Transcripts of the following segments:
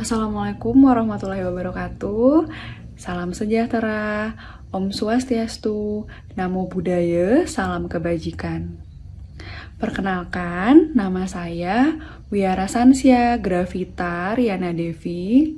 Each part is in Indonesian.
Assalamualaikum warahmatullahi wabarakatuh. Salam sejahtera, Om Swastiastu, Namo Buddhaya, salam kebajikan. Perkenalkan, nama saya Wiara Sansya Gravita Riana Devi.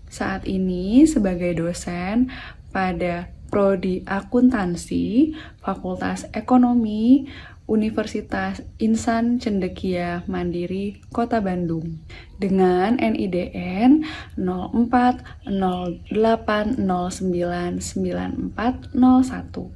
Saat ini sebagai dosen pada Prodi Akuntansi, Fakultas Ekonomi, Universitas Insan Cendekia Mandiri, Kota Bandung, dengan NIDN 0408099401.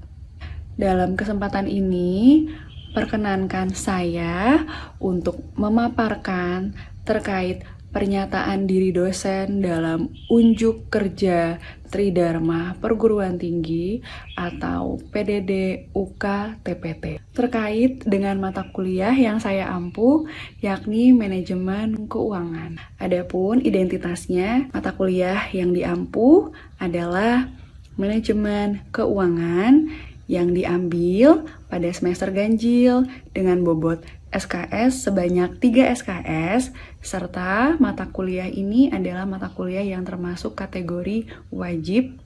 Dalam kesempatan ini, perkenankan saya untuk memaparkan terkait pernyataan diri dosen dalam unjuk kerja Tridharma Perguruan Tinggi atau PDD UK TPT terkait dengan mata kuliah yang saya ampuh, yakni manajemen keuangan. Adapun identitasnya, mata kuliah yang diampuh adalah manajemen keuangan yang diambil pada semester ganjil dengan bobot SKS sebanyak 3 SKS, serta mata kuliah ini adalah mata kuliah yang termasuk kategori wajib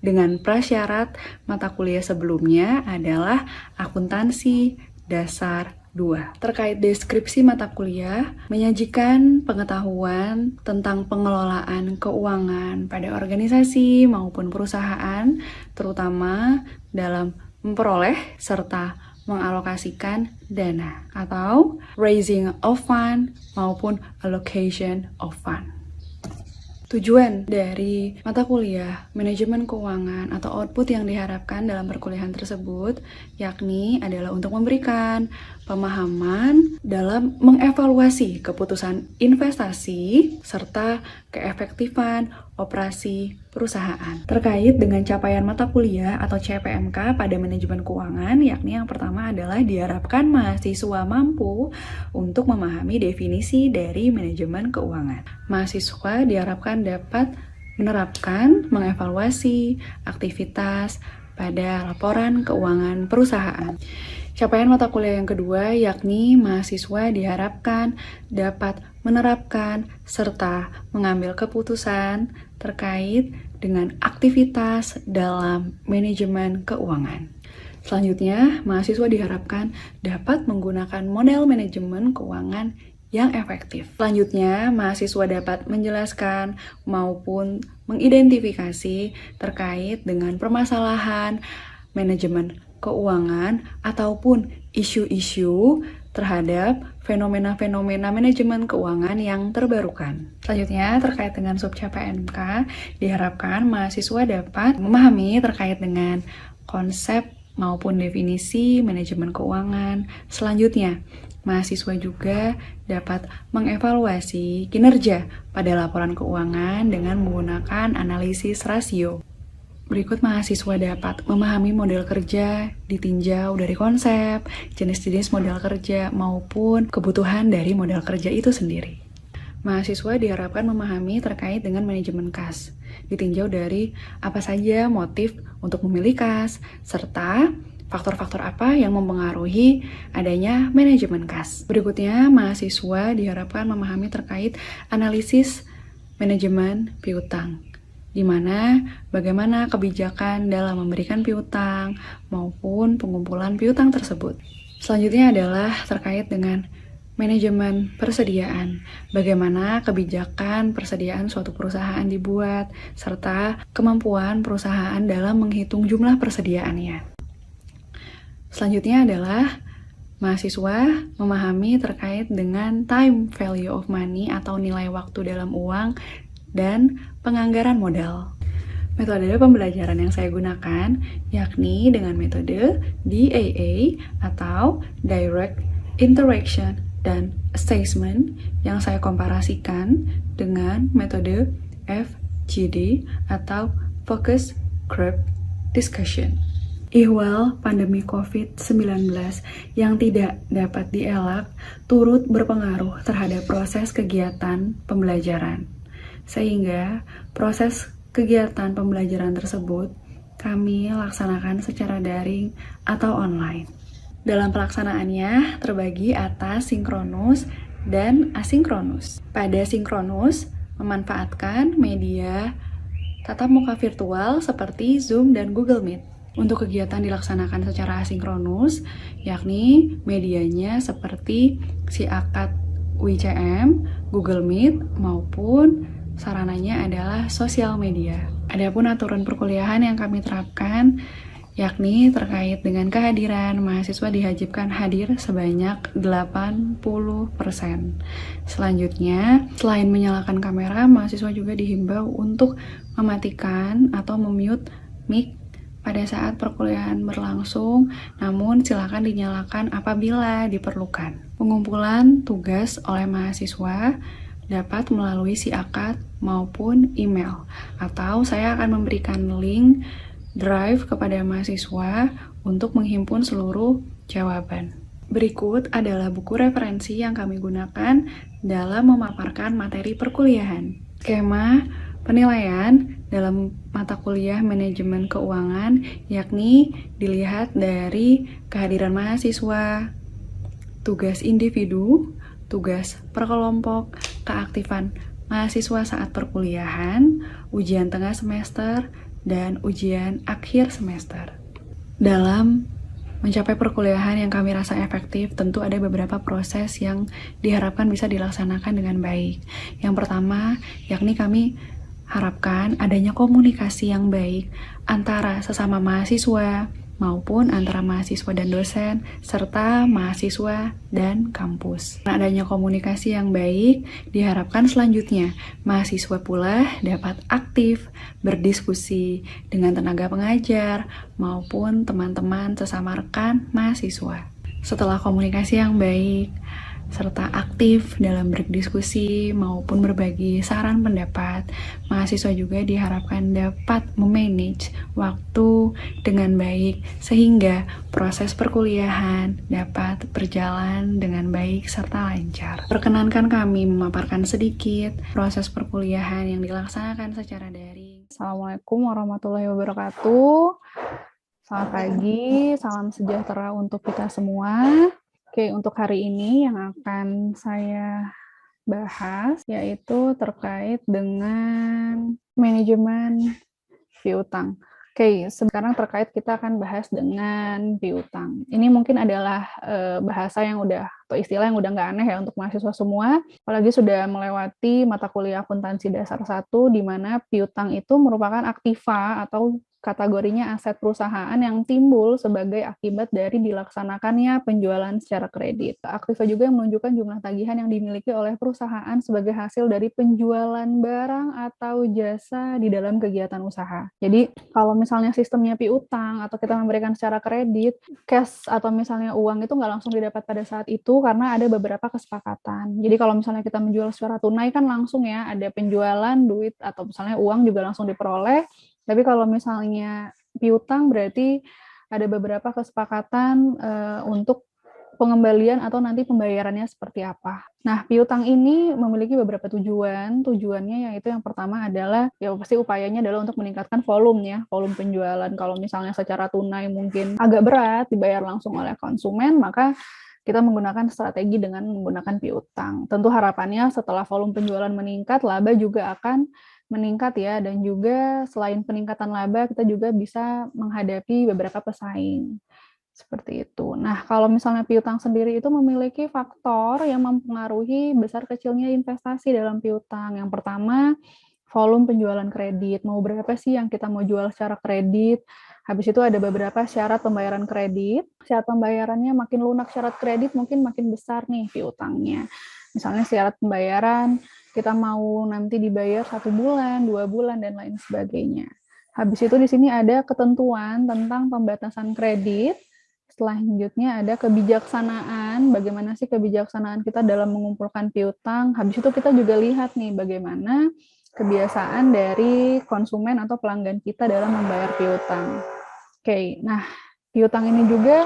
dengan prasyarat mata kuliah sebelumnya adalah akuntansi dasar 2. Terkait deskripsi mata kuliah, menyajikan pengetahuan tentang pengelolaan keuangan pada organisasi maupun perusahaan, terutama dalam memperoleh serta mengalokasikan dana atau raising of fund maupun allocation of fund. Tujuan dari mata kuliah manajemen keuangan atau output yang diharapkan dalam perkuliahan tersebut yakni adalah untuk memberikan pemahaman dalam mengevaluasi keputusan investasi serta keefektifan operasi perusahaan. Terkait dengan capaian mata kuliah atau CPMK pada manajemen keuangan, yakni yang pertama adalah diharapkan mahasiswa mampu untuk memahami definisi dari manajemen keuangan. Mahasiswa diharapkan dapat menerapkan, mengevaluasi aktivitas pada laporan keuangan perusahaan. Capaian mata kuliah yang kedua yakni mahasiswa diharapkan dapat menerapkan serta mengambil keputusan terkait dengan aktivitas dalam manajemen keuangan. Selanjutnya, mahasiswa diharapkan dapat menggunakan model manajemen keuangan yang efektif. Selanjutnya, mahasiswa dapat menjelaskan maupun mengidentifikasi terkait dengan permasalahan manajemen keuangan ataupun isu-isu terhadap fenomena-fenomena manajemen keuangan yang terbarukan. Selanjutnya, terkait dengan sub CPMK, diharapkan mahasiswa dapat memahami terkait dengan konsep maupun definisi manajemen keuangan. Selanjutnya, mahasiswa juga dapat mengevaluasi kinerja pada laporan keuangan dengan menggunakan analisis rasio. Berikut mahasiswa dapat memahami model kerja ditinjau dari konsep, jenis-jenis model kerja, maupun kebutuhan dari model kerja itu sendiri. Mahasiswa diharapkan memahami terkait dengan manajemen kas, ditinjau dari apa saja motif untuk memilih kas, serta faktor-faktor apa yang mempengaruhi adanya manajemen kas. Berikutnya, mahasiswa diharapkan memahami terkait analisis manajemen piutang, di mana bagaimana kebijakan dalam memberikan piutang maupun pengumpulan piutang tersebut. Selanjutnya adalah terkait dengan manajemen persediaan, bagaimana kebijakan persediaan suatu perusahaan dibuat, serta kemampuan perusahaan dalam menghitung jumlah persediaannya. Selanjutnya adalah mahasiswa memahami terkait dengan time value of money atau nilai waktu dalam uang dan penganggaran modal. Metode pembelajaran yang saya gunakan yakni dengan metode DAA atau Direct Interaction dan Assessment yang saya komparasikan dengan metode FGD atau Focus Group Discussion. Ihwal pandemi COVID-19 yang tidak dapat dielak turut berpengaruh terhadap proses kegiatan pembelajaran. Sehingga proses kegiatan pembelajaran tersebut kami laksanakan secara daring atau online. Dalam pelaksanaannya terbagi atas sinkronus dan asinkronus. Pada sinkronus, memanfaatkan media tatap muka virtual seperti Zoom dan Google Meet. Untuk kegiatan dilaksanakan secara asinkronus, yakni medianya seperti si akad WCM, Google Meet, maupun sarananya adalah sosial media. Adapun aturan perkuliahan yang kami terapkan yakni terkait dengan kehadiran mahasiswa diwajibkan hadir sebanyak 80%. Selanjutnya, selain menyalakan kamera, mahasiswa juga dihimbau untuk mematikan atau memute mic pada saat perkuliahan berlangsung, namun silakan dinyalakan apabila diperlukan. Pengumpulan tugas oleh mahasiswa dapat melalui si akad maupun email, atau saya akan memberikan link Drive kepada mahasiswa untuk menghimpun seluruh jawaban. Berikut adalah buku referensi yang kami gunakan dalam memaparkan materi perkuliahan. Skema penilaian dalam mata kuliah manajemen keuangan yakni dilihat dari kehadiran mahasiswa, tugas individu, tugas perkelompok, keaktifan mahasiswa saat perkuliahan, ujian tengah semester, dan ujian akhir semester. Dalam mencapai perkuliahan yang kami rasa efektif, tentu ada beberapa proses yang diharapkan bisa dilaksanakan dengan baik. Yang pertama, yakni kami harapkan adanya komunikasi yang baik antara sesama mahasiswa, maupun antara mahasiswa dan dosen, serta mahasiswa dan kampus. Karena adanya komunikasi yang baik, diharapkan selanjutnya mahasiswa pula dapat aktif berdiskusi dengan tenaga pengajar maupun teman-teman sesama rekan mahasiswa. Setelah komunikasi yang baik, serta aktif dalam berdiskusi maupun berbagi saran pendapat, mahasiswa juga diharapkan dapat memanage waktu dengan baik sehingga proses perkuliahan dapat berjalan dengan baik serta lancar. Perkenankan kami memaparkan sedikit proses perkuliahan yang dilaksanakan secara daring. Assalamualaikum warahmatullahi wabarakatuh. Selamat pagi, salam sejahtera untuk kita semua. Oke, untuk hari ini yang akan saya bahas yaitu terkait dengan manajemen piutang. Oke, sekarang terkait kita akan bahas dengan piutang. Ini mungkin adalah bahasa yang udah atau istilah yang udah nggak aneh ya untuk mahasiswa semua, apalagi sudah melewati mata kuliah akuntansi dasar 1 di mana piutang itu merupakan aktiva atau kategorinya aset perusahaan yang timbul sebagai akibat dari dilaksanakannya penjualan secara kredit. Aktiva juga yang menunjukkan jumlah tagihan yang dimiliki oleh perusahaan sebagai hasil dari penjualan barang atau jasa di dalam kegiatan usaha. Jadi, kalau misalnya sistemnya piutang atau kita memberikan secara kredit, cash atau misalnya uang itu nggak langsung didapat pada saat itu karena ada beberapa kesepakatan. Jadi, kalau misalnya kita menjual secara tunai kan langsung ya, ada penjualan, duit, atau misalnya uang juga langsung diperoleh. Tapi kalau misalnya piutang berarti ada beberapa kesepakatan untuk pengembalian atau nanti pembayarannya seperti apa. Nah, piutang ini memiliki beberapa tujuan. Tujuannya yaitu yang pertama adalah, ya pasti upayanya adalah untuk meningkatkan volume ya, volume penjualan. Kalau misalnya secara tunai mungkin agak berat dibayar langsung oleh konsumen, maka kita menggunakan strategi dengan menggunakan piutang. Tentu harapannya setelah volume penjualan meningkat, laba juga akan meningkat ya, dan juga selain peningkatan laba, kita juga bisa menghadapi beberapa pesaing. Seperti itu. Nah, kalau misalnya piutang sendiri itu memiliki faktor yang mempengaruhi besar kecilnya investasi dalam piutang. Yang pertama, volume penjualan kredit. Mau berapa sih yang kita mau jual secara kredit? Habis itu ada beberapa syarat pembayaran kredit. Syarat pembayarannya makin lunak syarat kredit, mungkin makin besar nih piutangnya. Misalnya syarat pembayaran, kita mau nanti dibayar 1 bulan, 2 bulan, dan lain sebagainya. Habis itu di sini ada ketentuan tentang pembatasan kredit. Selanjutnya ada kebijaksanaan, bagaimana sih kebijaksanaan kita dalam mengumpulkan piutang. Habis itu kita juga lihat nih bagaimana kebiasaan dari konsumen atau pelanggan kita dalam membayar piutang. Oke, nah piutang ini juga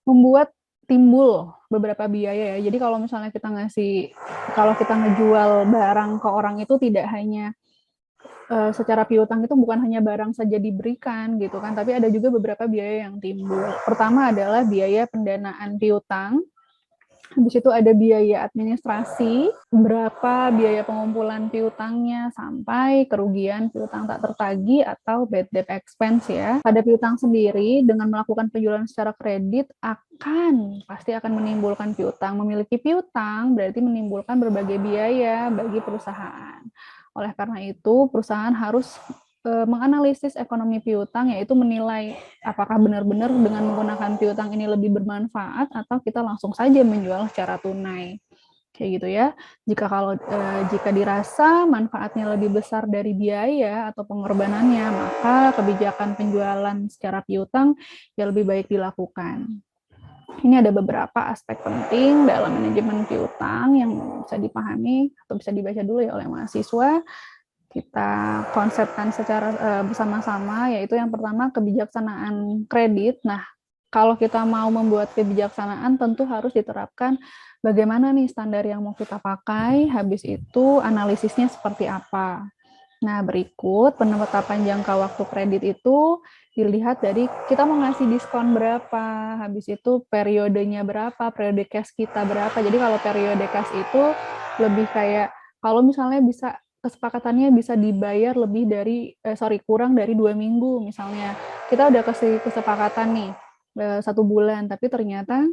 membuat timbul beberapa biaya ya. Jadi kalau misalnya kalau kita ngejual barang ke orang itu tidak hanya secara piutang itu bukan hanya barang saja diberikan gitu kan, tapi ada juga beberapa biaya yang timbul. Pertama adalah biaya pendanaan piutang. Habis itu ada biaya administrasi, berapa biaya pengumpulan piutangnya sampai kerugian piutang tak tertagih atau bad debt expense ya. Pada piutang sendiri, dengan melakukan penjualan secara kredit pasti akan menimbulkan piutang. Memiliki piutang berarti menimbulkan berbagai biaya bagi perusahaan. Oleh karena itu, perusahaan harus menganalisis ekonomi piutang, yaitu menilai apakah benar-benar dengan menggunakan piutang ini lebih bermanfaat atau kita langsung saja menjual secara tunai. Kayak gitu ya. Jika dirasa manfaatnya lebih besar dari biaya atau pengorbanannya, maka kebijakan penjualan secara piutang ya lebih baik dilakukan. Ini ada beberapa aspek penting dalam manajemen piutang yang bisa dipahami atau bisa dibaca dulu ya oleh mahasiswa. Kita konsepkan secara bersama-sama, yaitu yang pertama kebijaksanaan kredit. Nah, kalau kita mau membuat kebijaksanaan tentu harus diterapkan bagaimana nih standar yang mau kita pakai, habis itu analisisnya seperti apa. Nah, berikut penetapan jangka waktu kredit itu dilihat dari kita mau ngasih diskon berapa, habis itu periodenya berapa, periode cash kita berapa. Jadi kalau periode cash itu lebih kayak kalau misalnya kesepakatannya bisa dibayar kurang dari 2 minggu misalnya. Kita udah kasih kesepakatan nih 1 bulan, tapi ternyata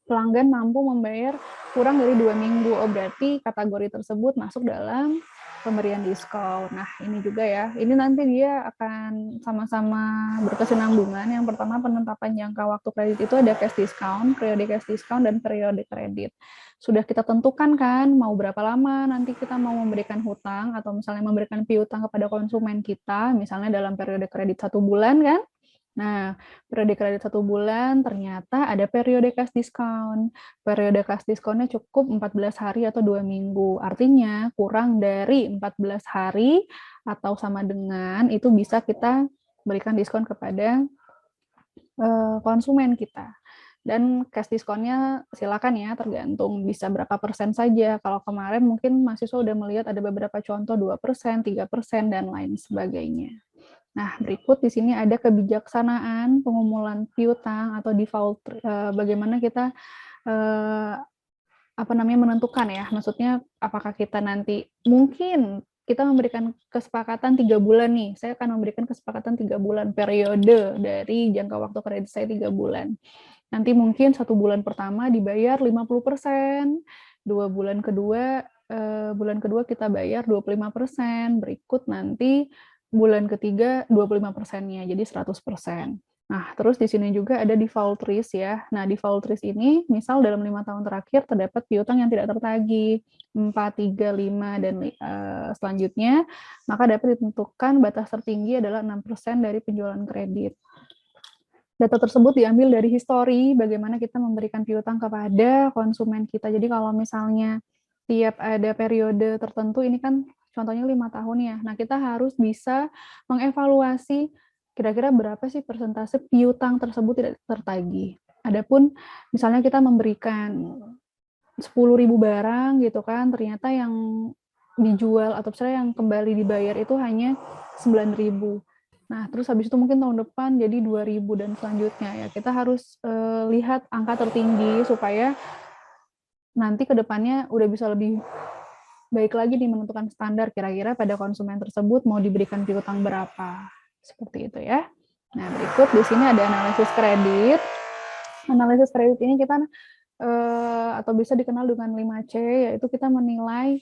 pelanggan mampu membayar kurang dari 2 minggu. Oh, berarti kategori tersebut masuk dalam pemberian diskon. Nah, ini juga ya. Ini nanti dia akan sama-sama berkesinambungan. Yang pertama, penetapan jangka waktu kredit itu ada cash discount, periode cash discount, dan periode kredit. Sudah kita tentukan kan, mau berapa lama nanti kita mau memberikan hutang, atau misalnya memberikan piutang kepada konsumen kita, misalnya dalam periode kredit 1 bulan kan. Nah, periode kredit 1 bulan ternyata ada periode cash discount. Periode cash discount-nya cukup 14 hari atau 2 minggu. Artinya kurang dari 14 hari atau sama dengan itu bisa kita berikan diskon kepada konsumen kita. Dan cash discount-nya silakan ya, tergantung bisa berapa persen saja. Kalau kemarin mungkin mahasiswa udah melihat ada beberapa contoh 2%, 3%, dan lain sebagainya. Nah, berikut di sini ada kebijaksanaan pengumuman piutang atau default, bagaimana kita menentukan ya, maksudnya apakah kita nanti mungkin kita memberikan kesepakatan 3 bulan nih, saya akan memberikan kesepakatan 3 bulan periode dari jangka waktu kredit saya 3 bulan. Nanti mungkin 1 bulan pertama dibayar 50%, 2 bulan kedua kita bayar 25%, berikut nanti bulan ketiga 25%-nya, jadi 100%. Nah, terus di sini juga ada default risk ya. Nah, default risk ini misal dalam 5 tahun terakhir terdapat piutang yang tidak tertagih, 4, 3, 5, dan selanjutnya, maka dapat ditentukan batas tertinggi adalah 6% dari penjualan kredit. Data tersebut diambil dari histori bagaimana kita memberikan piutang kepada konsumen kita. Jadi kalau misalnya tiap ada periode tertentu, ini kan contohnya 5 tahun ya. Nah, kita harus bisa mengevaluasi kira-kira berapa sih persentase piutang tersebut tidak tertagih. Adapun misalnya kita memberikan 10.000 barang gitu kan, ternyata yang dijual atau misalnya yang kembali dibayar itu hanya 9.000. Nah, terus habis itu mungkin tahun depan jadi 2.000 dan selanjutnya ya. Kita harus lihat angka tertinggi supaya nanti ke depannya udah bisa lebih baik lagi nih menentukan standar kira-kira pada konsumen tersebut mau diberikan piutang berapa. Seperti itu ya. Nah, berikut di sini ada analisis kredit. Analisis kredit ini kita atau bisa dikenal dengan 5C, yaitu kita menilai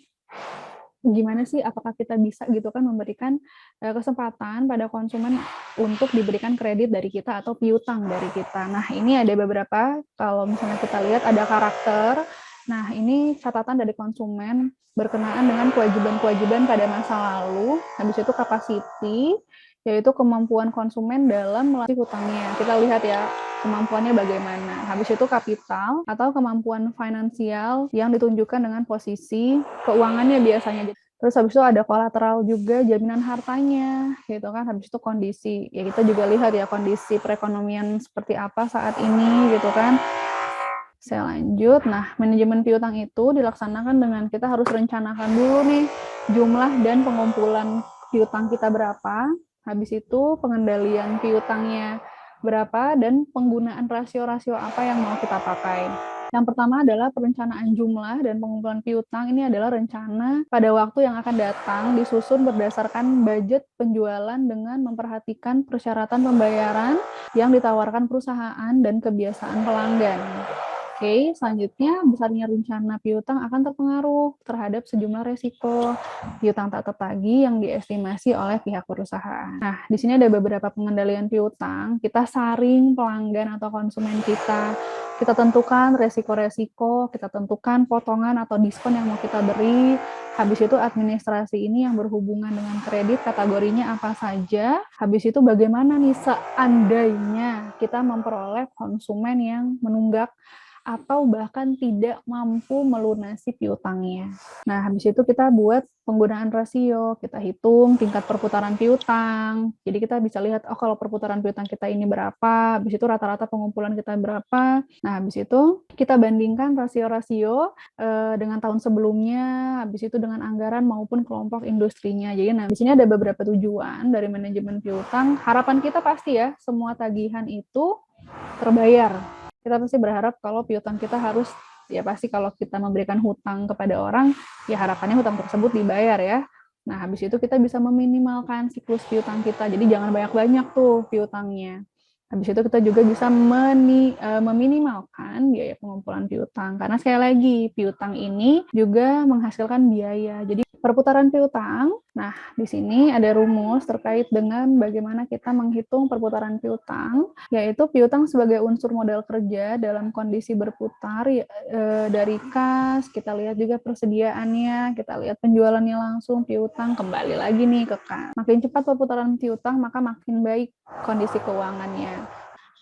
gimana sih apakah kita bisa gitu kan memberikan kesempatan pada konsumen untuk diberikan kredit dari kita atau piutang dari kita. Nah, ini ada beberapa, kalau misalnya kita lihat ada karakter. Nah, ini catatan dari konsumen berkenaan dengan kewajiban-kewajiban pada masa lalu. Habis itu capacity, yaitu kemampuan konsumen dalam melunasi hutangnya. Kita lihat ya, kemampuannya bagaimana. Habis itu kapital atau kemampuan finansial yang ditunjukkan dengan posisi keuangannya biasanya. Terus habis itu ada kolateral juga, jaminan hartanya, gitu kan. Habis itu kondisi, ya kita juga lihat ya kondisi perekonomian seperti apa saat ini, gitu kan. Saya lanjut. Nah, manajemen piutang itu dilaksanakan dengan kita harus rencanakan dulu nih jumlah dan pengumpulan piutang kita berapa. Habis itu pengendalian piutangnya berapa dan penggunaan rasio-rasio apa yang mau kita pakai. Yang pertama adalah perencanaan jumlah dan pengumpulan piutang. Ini adalah rencana pada waktu yang akan datang disusun berdasarkan budget penjualan dengan memperhatikan persyaratan pembayaran yang ditawarkan perusahaan dan kebiasaan pelanggan. Oke, selanjutnya besarnya rencana piutang akan terpengaruh terhadap sejumlah resiko piutang tak tertagih yang diestimasi oleh pihak perusahaan. Nah, di sini ada beberapa pengendalian piutang. Kita saring pelanggan atau konsumen kita tentukan resiko-resiko, kita tentukan potongan atau diskon yang mau kita beri. Habis itu administrasi ini yang berhubungan dengan kredit, kategorinya apa saja. Habis itu bagaimana nih seandainya kita memperoleh konsumen yang menunggak atau bahkan tidak mampu melunasi piutangnya. Nah, habis itu kita buat penggunaan rasio, kita hitung tingkat perputaran piutang. Jadi kita bisa lihat, oh kalau perputaran piutang kita ini berapa, habis itu rata-rata pengumpulan kita berapa. Nah, habis itu kita bandingkan rasio-rasio dengan tahun sebelumnya, habis itu dengan anggaran maupun kelompok industrinya. Jadi nah, di sini ada beberapa tujuan dari manajemen piutang. Harapan kita pasti ya, semua tagihan itu terbayar. Kita pasti berharap kalau piutang kita harus, ya pasti kalau kita memberikan hutang kepada orang, ya harapannya hutang tersebut dibayar ya. Nah, habis itu kita bisa meminimalkan siklus piutang kita. Jadi jangan banyak-banyak tuh piutangnya. Habis itu kita juga bisa meminimalkan biaya pengumpulan piutang. Karena sekali lagi, piutang ini juga menghasilkan biaya. Jadi perputaran piutang, nah di sini ada rumus terkait dengan bagaimana kita menghitung perputaran piutang, yaitu piutang sebagai unsur modal kerja dalam kondisi berputar dari kas, kita lihat juga persediaannya, kita lihat penjualannya langsung, piutang, kembali lagi nih ke kas. Makin cepat perputaran piutang, maka makin baik kondisi keuangannya.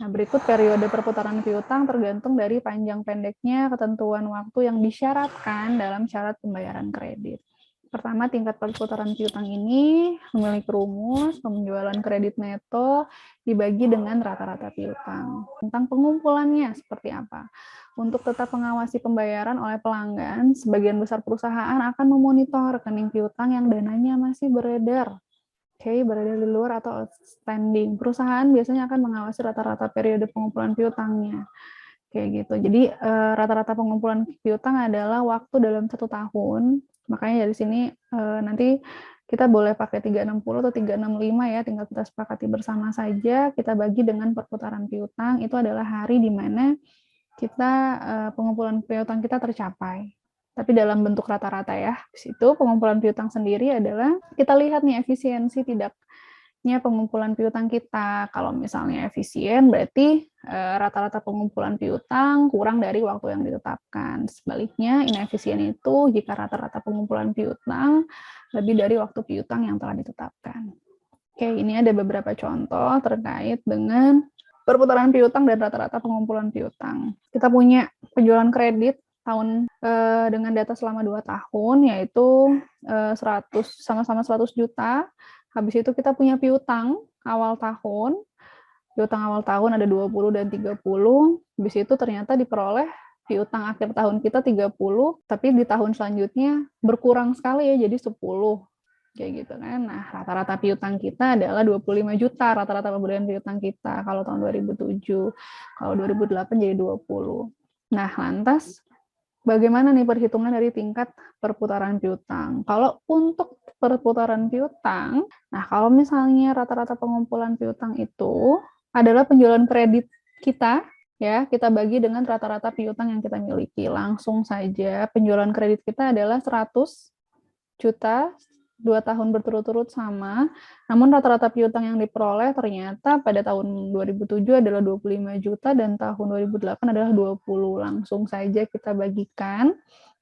Nah, berikut periode perputaran piutang tergantung dari panjang pendeknya ketentuan waktu yang disyaratkan dalam syarat pembayaran kredit. Pertama, tingkat perputaran piutang ini memiliki rumus penjualan kredit neto dibagi dengan rata-rata piutang. Tentang pengumpulannya seperti apa? Untuk tetap mengawasi pembayaran oleh pelanggan, sebagian besar perusahaan akan memonitor rekening piutang yang dananya masih beredar. Beredar di luar atau outstanding. Perusahaan biasanya akan mengawasi rata-rata periode pengumpulan piutangnya. Kayak gitu. Jadi rata-rata pengumpulan piutang adalah waktu dalam 1 tahun. Makanya dari sini nanti kita boleh pakai 360 atau 365 ya, tinggal kita sepakati bersama saja. Kita bagi dengan perputaran piutang, itu adalah hari di mana kita pengumpulan piutang kita tercapai. Tapi dalam bentuk rata-rata ya. Di situ pengumpulan piutang sendiri adalah kita lihat nih efisiensi tidaknya pengumpulan piutang kita. Kalau misalnya efisien berarti rata-rata pengumpulan piutang kurang dari waktu yang ditetapkan. Sebaliknya inefisien itu jika rata-rata pengumpulan piutang lebih dari waktu piutang yang telah ditetapkan. Oke, ini ada beberapa contoh terkait dengan perputaran piutang dan rata-rata pengumpulan piutang. Kita punya penjualan kredit tahun dengan data selama 2 tahun, yaitu 100 sama-sama 100 juta. Habis itu kita punya piutang awal tahun. Piutang awal tahun ada 20 dan 30. Habis itu ternyata diperoleh piutang akhir tahun kita 30, tapi di tahun selanjutnya berkurang sekali ya, jadi 10. Kayak gitu kan. Nah, rata-rata piutang kita adalah 25 juta, rata-rata pemberian piutang kita kalau tahun 2007. Kalau 2008 jadi 20. Nah, lantas bagaimana nih perhitungan dari tingkat perputaran piutang? Kalau untuk perputaran piutang, nah kalau misalnya rata-rata pengumpulan piutang itu adalah penjualan kredit kita, ya, kita bagi dengan rata-rata piutang yang kita miliki. Langsung saja penjualan kredit kita adalah 100 juta 2 tahun berturut-turut sama, namun rata-rata piutang yang diperoleh ternyata pada tahun 2007 adalah 25 juta dan tahun 2008 adalah 20. Langsung saja kita bagikan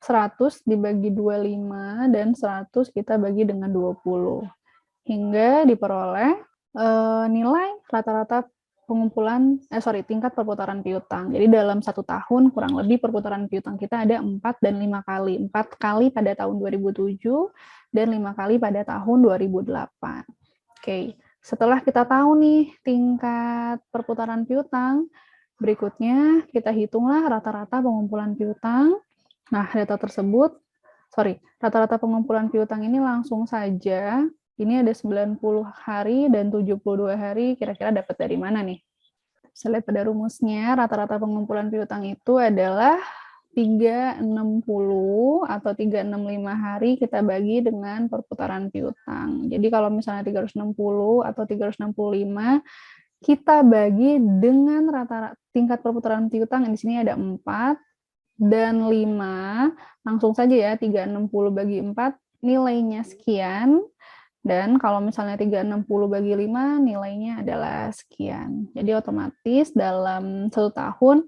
100 dibagi 25 dan 100 kita bagi dengan 20. Hingga diperoleh nilai rata-rata tingkat perputaran piutang. Jadi dalam 1 tahun kurang lebih perputaran piutang kita ada 4 dan 5 kali. 4 kali pada tahun 2007 dan 5 kali pada tahun 2008. Oke, setelah kita tahu nih tingkat perputaran piutang, berikutnya kita hitunglah rata-rata pengumpulan piutang. Nah, rata-rata pengumpulan piutang ini langsung saja. Ini ada 90 hari dan 72 hari, kira-kira dapat dari mana nih? Bisa lihat pada rumusnya, rata-rata pengumpulan piutang itu adalah 360 atau 365 hari kita bagi dengan perputaran piutang. Jadi kalau misalnya 360 atau 365, kita bagi dengan rata-rata tingkat perputaran piutang, di sini ada 4 dan 5. Langsung saja ya, 360 bagi 4, nilainya sekian. Dan kalau misalnya 360 bagi 5, nilainya adalah sekian. Jadi otomatis dalam 1 tahun,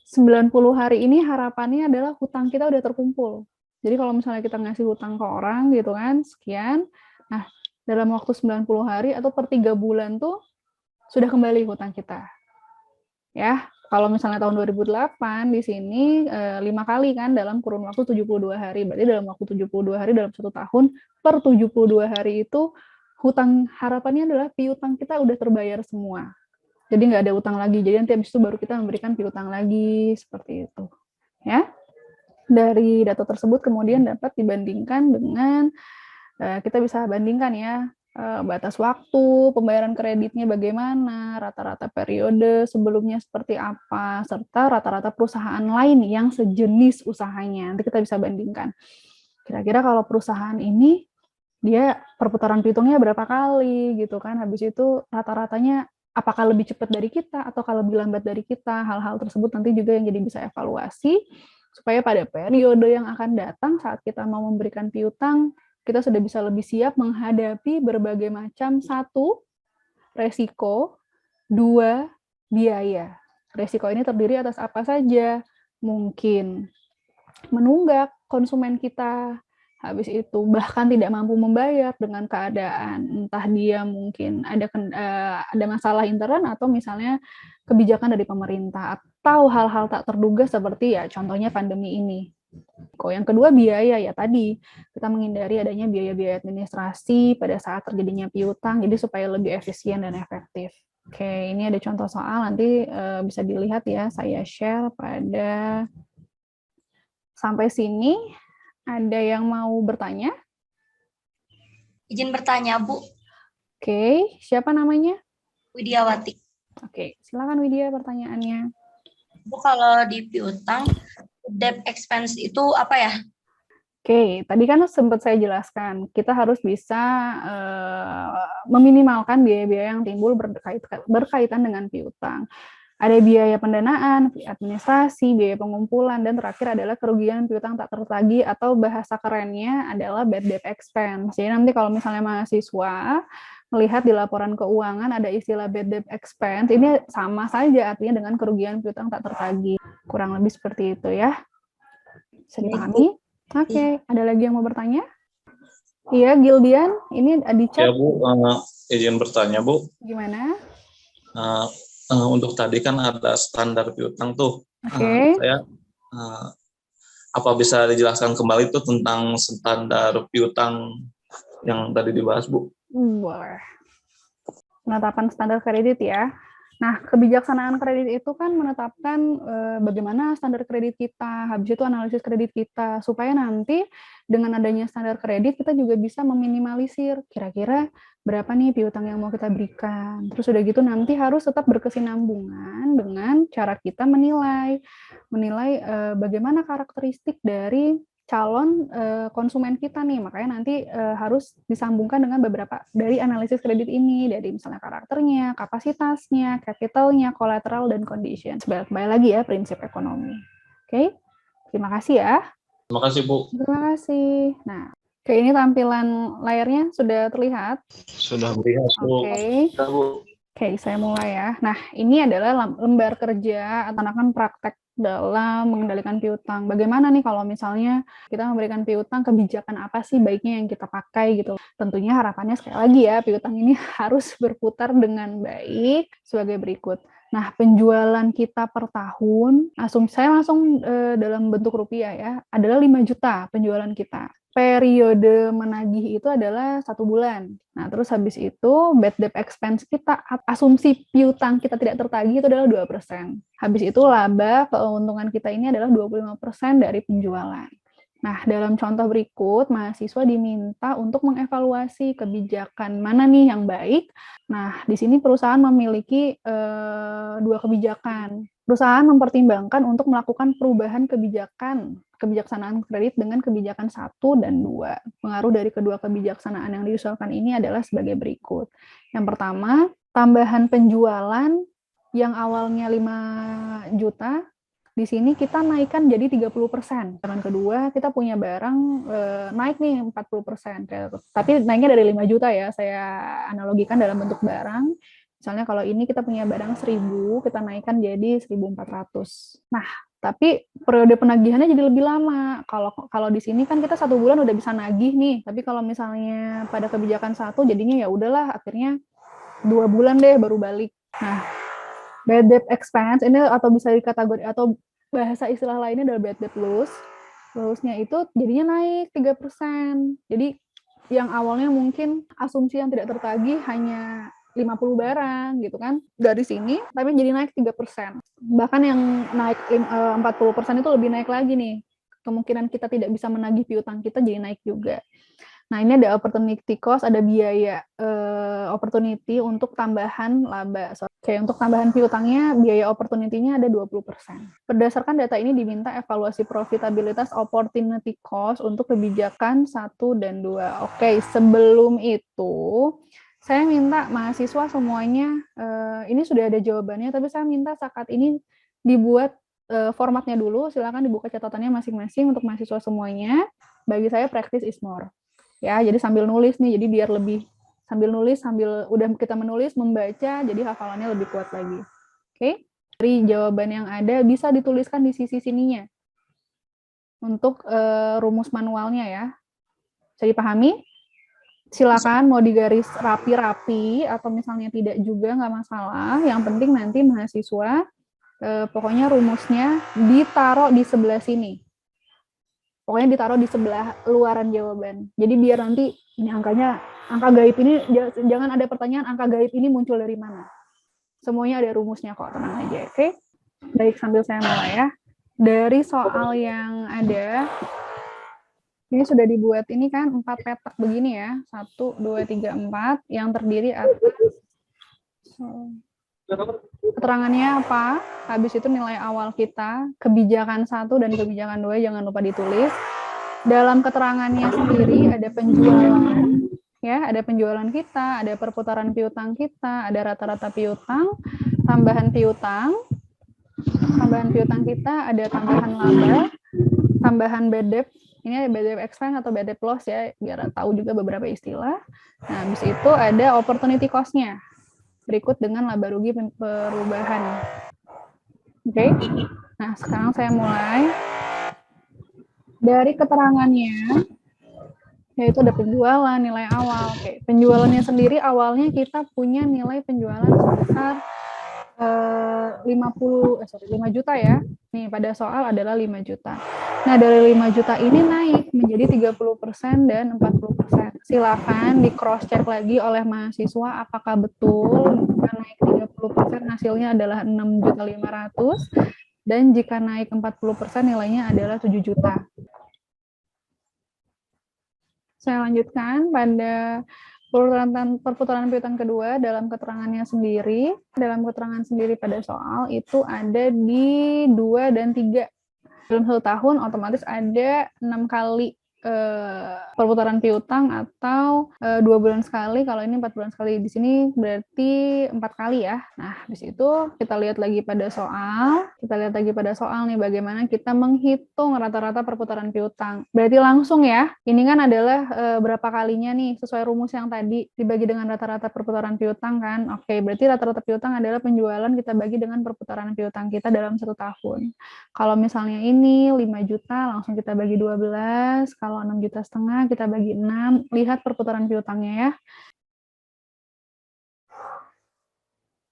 90 hari ini harapannya adalah hutang kita udah terkumpul. Jadi kalau misalnya kita ngasih hutang ke orang gitu kan, sekian, nah dalam waktu 90 hari atau per 3 bulan tuh sudah kembali hutang kita. Ya, kalau misalnya tahun 2008 di sini 5 kali kan dalam kurun waktu 72 hari. Berarti dalam waktu 72 hari dalam 1 tahun, per 72 hari itu hutang harapannya adalah piutang kita udah terbayar semua. Jadi nggak ada utang lagi. Jadi nanti habis itu baru kita memberikan piutang lagi, seperti itu. Ya. Dari data tersebut kemudian dapat dibandingkan dengan, kita bisa bandingkan ya, batas waktu, pembayaran kreditnya bagaimana, rata-rata periode sebelumnya seperti apa, serta rata-rata perusahaan lain yang sejenis usahanya. Nanti kita bisa bandingkan. Kira-kira kalau perusahaan ini, dia perputaran piutangnya berapa kali gitu kan, habis itu rata-ratanya apakah lebih cepat dari kita atau kalau lebih lambat dari kita. Hal-hal tersebut nanti juga yang jadi bisa evaluasi supaya pada periode yang akan datang saat kita mau memberikan piutang, kita sudah bisa lebih siap menghadapi berbagai macam, 1, resiko, 2, biaya. Resiko ini terdiri atas apa saja? Mungkin menunggak konsumen kita, habis itu bahkan tidak mampu membayar dengan keadaan entah dia mungkin ada masalah intern atau misalnya kebijakan dari pemerintah atau hal-hal tak terduga seperti ya contohnya pandemi ini. Yang kedua biaya ya tadi kita menghindari adanya biaya-biaya administrasi pada saat terjadinya piutang jadi supaya lebih efisien dan efektif. Oke, ini ada contoh soal nanti bisa dilihat ya saya share pada sampai sini. Ada yang mau bertanya? Izin bertanya, Bu. Oke, siapa namanya? Widiawati. Oke, silakan Widya pertanyaannya. Bu, kalau di piutang, debt expense itu apa ya? Oke, tadi kan sempat saya jelaskan, kita harus bisa meminimalkan biaya-biaya yang timbul berkaitan dengan piutang. Ada biaya pendanaan, administrasi, biaya pengumpulan, dan terakhir adalah kerugian piutang tak tertagih atau bahasa kerennya adalah bad debt expense. Jadi nanti kalau misalnya mahasiswa melihat di laporan keuangan ada istilah bad debt expense, ini sama saja artinya dengan kerugian piutang tak tertagih. Kurang lebih seperti itu ya. Bisa dipahami? Oke, ada lagi yang mau bertanya? Iya, Gildian, ini di chat. Ya Bu, izin bertanya Bu. Gimana? Untuk tadi kan ada standar piutang tuh. Oke. Saya apa bisa dijelaskan kembali tuh tentang standar piutang yang tadi dibahas Bu? Boleh. Penetapan standar kredit ya. Nah, kebijaksanaan kredit itu kan menetapkan bagaimana standar kredit kita, habis itu analisis kredit kita, supaya nanti dengan adanya standar kredit kita juga bisa meminimalisir kira-kira berapa nih piutang yang mau kita berikan. Terus udah gitu nanti harus tetap berkesinambungan dengan cara kita menilai bagaimana karakteristik dari calon konsumen kita nih, makanya nanti harus disambungkan dengan beberapa dari analisis kredit ini, dari misalnya karakternya, kapasitasnya, capitalnya, collateral, dan condition. Kembali lagi ya, prinsip ekonomi. Oke, terima kasih ya. Terima kasih Bu. Terima kasih. Nah, oke, ini tampilan layarnya sudah terlihat? Sudah terlihat Bu. Oke, saya mulai ya. Nah, ini adalah lembar kerja atau praktek dalam mengendalikan piutang. Bagaimana nih kalau misalnya kita memberikan piutang, kebijakan apa sih baiknya yang kita pakai gitu. Tentunya harapannya sekali lagi ya, piutang ini harus berputar dengan baik sebagai berikut. Nah, penjualan kita per tahun, saya langsung dalam bentuk rupiah ya, adalah 5 juta penjualan kita. Periode menagih itu adalah 1 bulan. Nah, terus habis itu bad debt expense kita, asumsi piutang kita tidak tertagih itu adalah 2%. Habis itu laba keuntungan kita ini adalah 25% dari penjualan. Nah, dalam contoh berikut, mahasiswa diminta untuk mengevaluasi kebijakan mana nih yang baik. Nah, di sini perusahaan memiliki dua kebijakan. Perusahaan mempertimbangkan untuk melakukan perubahan kebijaksanaan kredit dengan kebijakan 1 dan 2. Pengaruh dari kedua kebijaksanaan yang diusulkan ini adalah sebagai berikut. Yang pertama, tambahan penjualan yang awalnya 5 juta, di sini kita naikkan jadi 30%. Yang kedua, kita punya barang naik nih 40%. Tapi naiknya dari 5 juta ya, saya analogikan dalam bentuk barang. Misalnya kalau ini kita punya barang 1.000, kita naikkan jadi 1.400. Nah, tapi periode penagihannya jadi lebih lama. Kalau di sini kan kita 1 bulan udah bisa nagih nih, tapi kalau misalnya pada kebijakan 1 jadinya ya udahlah akhirnya 2 bulan deh baru balik. Nah, bad debt expense ini atau bisa dikategori atau bahasa istilah lainnya adalah bad debt loss. Loss-nya itu jadinya naik 3%. Jadi yang awalnya mungkin asumsi yang tidak tertagih hanya 50 barang gitu kan dari sini, tapi jadi naik 3%. Bahkan yang naik 40% itu lebih naik lagi nih. Kemungkinan kita tidak bisa menagih piutang kita jadi naik juga. Nah, ini ada opportunity cost, ada biaya opportunity untuk tambahan laba. Oke, untuk tambahan piutangnya, biaya opportunity-nya ada 20%. Berdasarkan data ini diminta evaluasi profitabilitas opportunity cost untuk kebijakan 1 dan 2. Oke, sebelum itu, saya minta mahasiswa semuanya, ini sudah ada jawabannya, tapi saya minta saat ini dibuat formatnya dulu, silakan dibuka catatannya masing-masing untuk mahasiswa semuanya. Bagi saya, practice is more. Ya, jadi sambil nulis nih, jadi biar lebih sambil nulis, sambil udah kita menulis, membaca, jadi hafalannya lebih kuat lagi. Oke? Dari jawaban yang ada, bisa dituliskan di sisi sininya. Untuk rumus manualnya ya. Bisa dipahami? Silakan mau digaris rapi-rapi, atau misalnya tidak juga, nggak masalah. Yang penting nanti mahasiswa, pokoknya rumusnya ditaruh di sebelah sini. Pokoknya ditaruh di sebelah luaran jawaban. Jadi biar nanti ini angka gaib ini, jangan ada pertanyaan angka gaib ini muncul dari mana. Semuanya ada rumusnya kok, tenang aja. Oke? Baik, sambil saya mulai ya. Dari soal yang ada, ini sudah dibuat ini kan 4 petak begini ya. 1, 2, 3, 4 yang terdiri atas keterangannya apa, habis itu nilai awal kita, kebijakan 1 dan kebijakan 2 jangan lupa ditulis. Dalam keterangannya sendiri ada penjualan, ya, ada penjualan kita, ada perputaran piutang kita, ada rata-rata piutang, tambahan piutang kita, ada tambahan laba, tambahan bad debt, ini ada bad debt expense atau bad debt loss ya, biar tahu juga beberapa istilah. Nah, habis itu ada opportunity cost-nya. Berikut dengan laba rugi perubahan. Oke? Nah, sekarang saya mulai. Dari keterangannya, yaitu ada penjualan, nilai awal. Oke, penjualannya sendiri awalnya kita punya nilai penjualan sebesar 5 juta ya. Nih, pada soal adalah 5 juta. Nah, dari 5 juta ini naik menjadi 30% dan 40%. Silakan di cross check lagi oleh mahasiswa apakah betul jika naik 30% hasilnya adalah 6.500.000 dan jika naik 40% nilainya adalah 7 juta. Saya lanjutkan pada perputaran piutang kedua dalam keterangannya sendiri. Dalam keterangan sendiri pada soal itu ada di 2 dan 3. Dalam 1 tahun otomatis ada 6 kali perputaran piutang atau 2 bulan sekali. Kalau ini 4 bulan sekali, di sini berarti 4 kali ya. Nah, habis itu kita lihat lagi pada soal. Nih bagaimana kita menghitung rata-rata perputaran piutang. Berarti langsung ya. Ini kan adalah berapa kalinya nih sesuai rumus yang tadi dibagi dengan rata-rata perputaran piutang kan. Oke, berarti rata-rata piutang adalah penjualan kita bagi dengan perputaran piutang kita dalam 1 tahun. Kalau misalnya ini 5 juta langsung kita bagi 12. Kalau 6,5 juta kita bagi 6. Lihat perputaran piutangnya ya.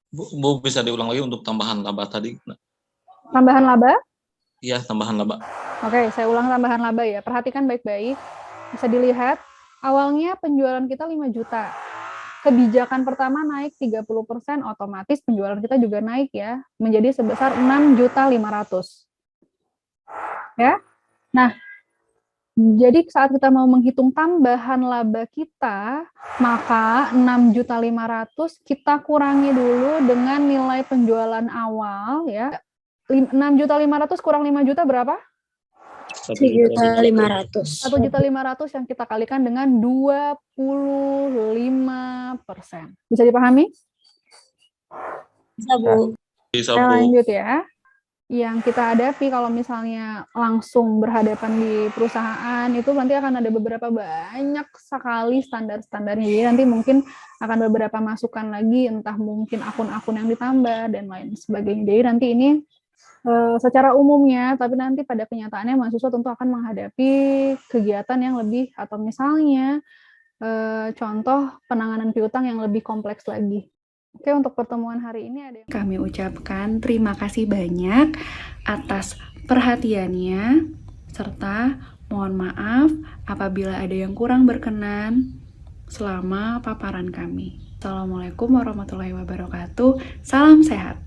Bu, bisa diulang lagi untuk tambahan laba tadi? Tambahan laba? Iya, tambahan laba. Oke, saya ulang tambahan laba ya. Perhatikan baik-baik. Bisa dilihat, awalnya penjualan kita 5 juta. Kebijakan pertama naik 30%, otomatis penjualan kita juga naik ya. Menjadi sebesar 6.500.000. Ya. Nah, Jadi saat kita mau menghitung tambahan laba kita, maka 6.500.000 kita kurangi dulu dengan nilai penjualan awal ya. 6.500.000 kurang 5 juta berapa? 1.500.000. 1.500.000 yang kita kalikan dengan 25%. Bisa dipahami? Bisa, Bu. Bisa, Kita Bu. lanjut ya. Yang kita hadapi kalau misalnya langsung berhadapan di perusahaan itu nanti akan ada beberapa banyak sekali standar-standarnya. Jadi nanti mungkin akan beberapa masukan lagi, entah mungkin akun-akun yang ditambah dan lain sebagainya. Jadi nanti ini secara umumnya, tapi nanti pada kenyataannya mahasiswa tentu akan menghadapi kegiatan yang lebih, atau misalnya contoh penanganan piutang yang lebih kompleks lagi. Oke, untuk pertemuan hari ini ada yang Kami ucapkan terima kasih banyak atas perhatiannya, serta mohon maaf apabila ada yang kurang berkenan selama paparan kami. Assalamualaikum warahmatullahi wabarakatuh. Salam sehat.